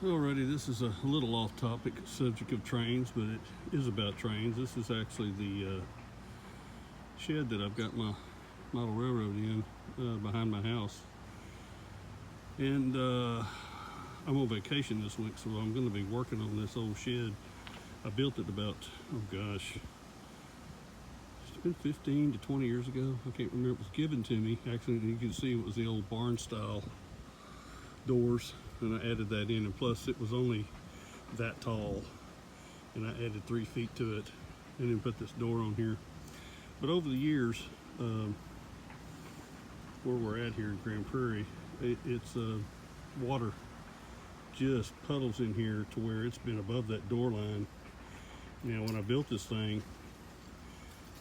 Alrighty, this is a little off-topic subject of trains, but it is about trains. This is actually the shed that I've got my model railroad in behind my house. And I'm on vacation this week, so I'm going to be working on this old shed. I built it about, oh gosh, it's been 15 to 20 years ago. I can't remember. It was given to me. Actually, you can see it was the old barn style doors, and I added that in, and plus it was only that tall, and I added 3 feet to it and then put this door on here. But over the years, where we're at here in Grand Prairie, it's water just puddles in here to where it's been above that door line. Now when I built this thing,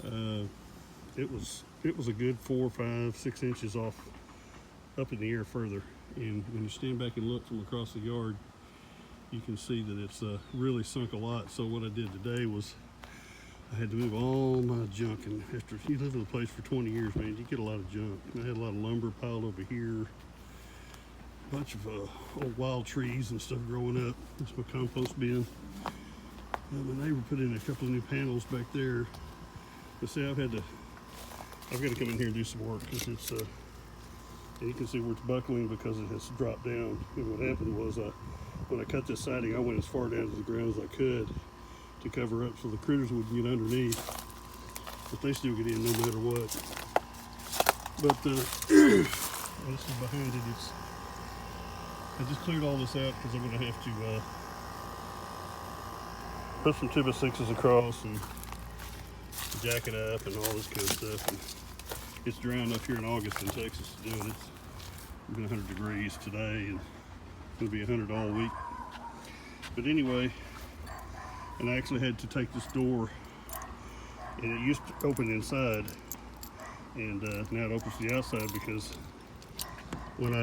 it was a good 4, 5, 6 inches off up in the air further. And when you stand back and look from across the yard, you can see that it's really sunk a lot. So what I did today was I had to move all my junk. And after you live in a place for 20 years, man, you get a lot of junk. And I had a lot of lumber piled over here, a bunch of old wild trees and stuff growing up. That's my compost bin. My neighbor put in a couple of new panels back there. But see, I've got to come in here and do some work because it's and you can see where it's buckling because it has dropped down. And what happened was when I cut this siding, I went as far down to the ground as I could to cover up so the critters wouldn't get underneath. But they still get in no matter what. But this is behind it. I just cleared all this out because I'm going to have to put some 2x6s across and jack it up and all this kind of stuff. And it's dry enough here in August in Texas to do it. It's been 100 degrees today and it'll be 100 all week. But anyway, and I actually had to take this door, and it used to open inside, and now it opens to the outside because when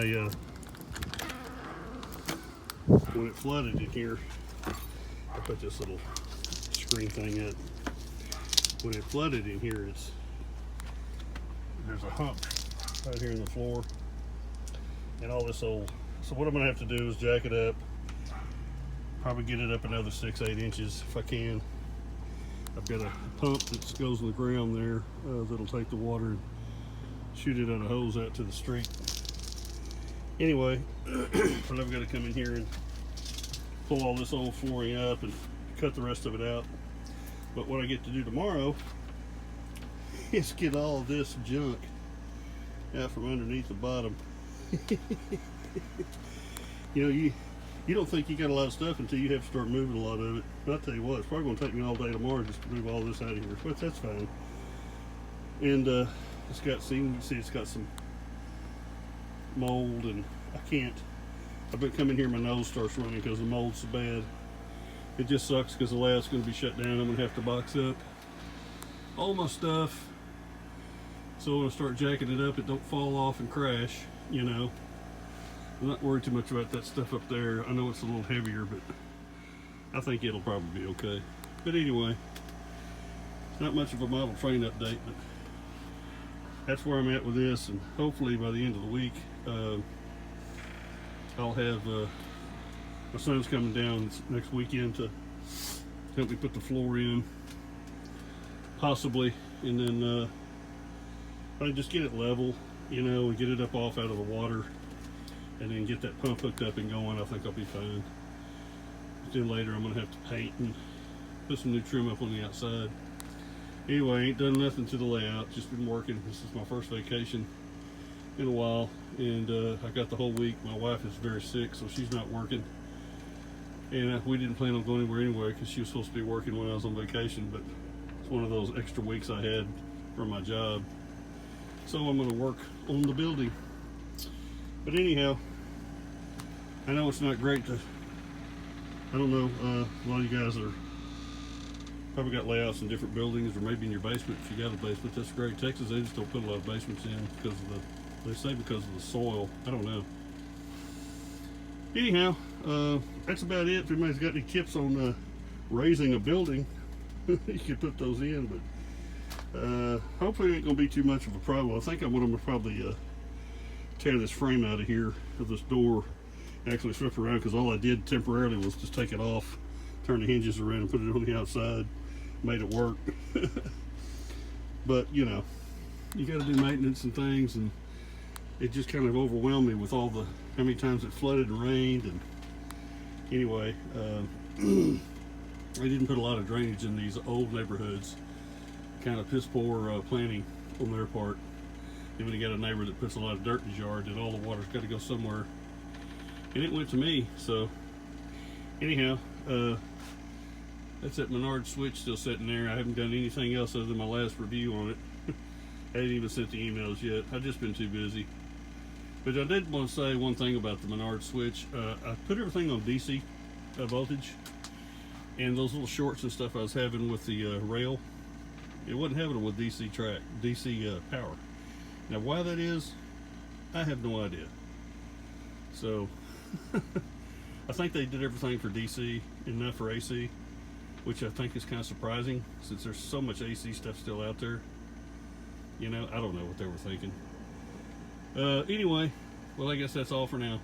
it flooded in here, I put this little screen thing up. When it flooded in here, there's a hump right here in the floor and all this old. So what I'm gonna have to do is jack it up, probably get it up another 6, 8 inches if I can. I've got a pump that goes in the ground there that'll take the water and shoot it on a hose out to the street. Anyway, but I've got to come in here and pull all this old flooring up and cut the rest of it out. But what I get to do tomorrow is get all this junk out from underneath the bottom. You know, you don't think you got a lot of stuff until you have to start moving a lot of it. But I'll tell you what, it's probably going to take me all day tomorrow just to move all this out of here. But that's fine. And it's got, see, you can see it's got some mold, and I've been coming here, my nose starts running because the mold's so bad. It just sucks because the lab's going to be shut down. I'm going to have to box up all my stuff, so when I start jacking it up, it don't fall off and crash, you know. I'm not worried too much about that stuff up there. I know it's a little heavier, but I think it'll probably be okay. But anyway, not much of a model train update, but that's where I'm at with this, and hopefully by the end of the week, I'll have my son's coming down next weekend to help me put the floor in, possibly, and then I just get it level, you know, and get it up off out of the water, and then get that pump hooked up and going. I think I'll be fine. But then later I'm gonna have to paint and put some new trim up on the outside. Anyway, I ain't done nothing to the layout, just been working. This is my first vacation in a while, and I got the whole week. My wife is very sick, so she's not working, and we didn't plan on going anywhere anyway because she was supposed to be working when I was on vacation, but it's one of those extra weeks I had from my job, so I'm going to work on the building. But anyhow, I know it's not great to, I don't know, a lot of you guys are probably got layouts in different buildings, or maybe in your basement. If you got a basement, that's great. Texas, they just don't put a lot of basements in because of they say because of the soil. I don't know. Anyhow, that's about it. If anybody's got any tips on raising a building, you can put those in, but hopefully it ain't gonna be too much of a problem. I think I'm gonna probably tear this frame out of here of this door actually flip around, because all I did temporarily was just take it off, turn the hinges around and put it on the outside. Made it work. But you know, you got to do maintenance and things, and it just kind of overwhelmed me with all the how many times it flooded and rained. And anyway, I didn't put a lot of drainage in these old neighborhoods. Kind of piss poor planning on their part. And when you got a neighbor that puts a lot of dirt in his yard, then all the water's got to go somewhere, and it went to me. So anyhow, that's that Menard switch still sitting there. I haven't done anything else other than my last review on it. I haven't even sent the emails yet. I've just been too busy. But I did want to say one thing about the Menard switch. I put everything on DC voltage, and those little shorts and stuff I was having with the rail, it wasn't having it with DC power. Now why that is, I have no idea. So I think they did everything for DC and not for AC, which I think is kind of surprising since there's so much AC stuff still out there. You know, I don't know what they were thinking. Anyway, well, I guess that's all for now.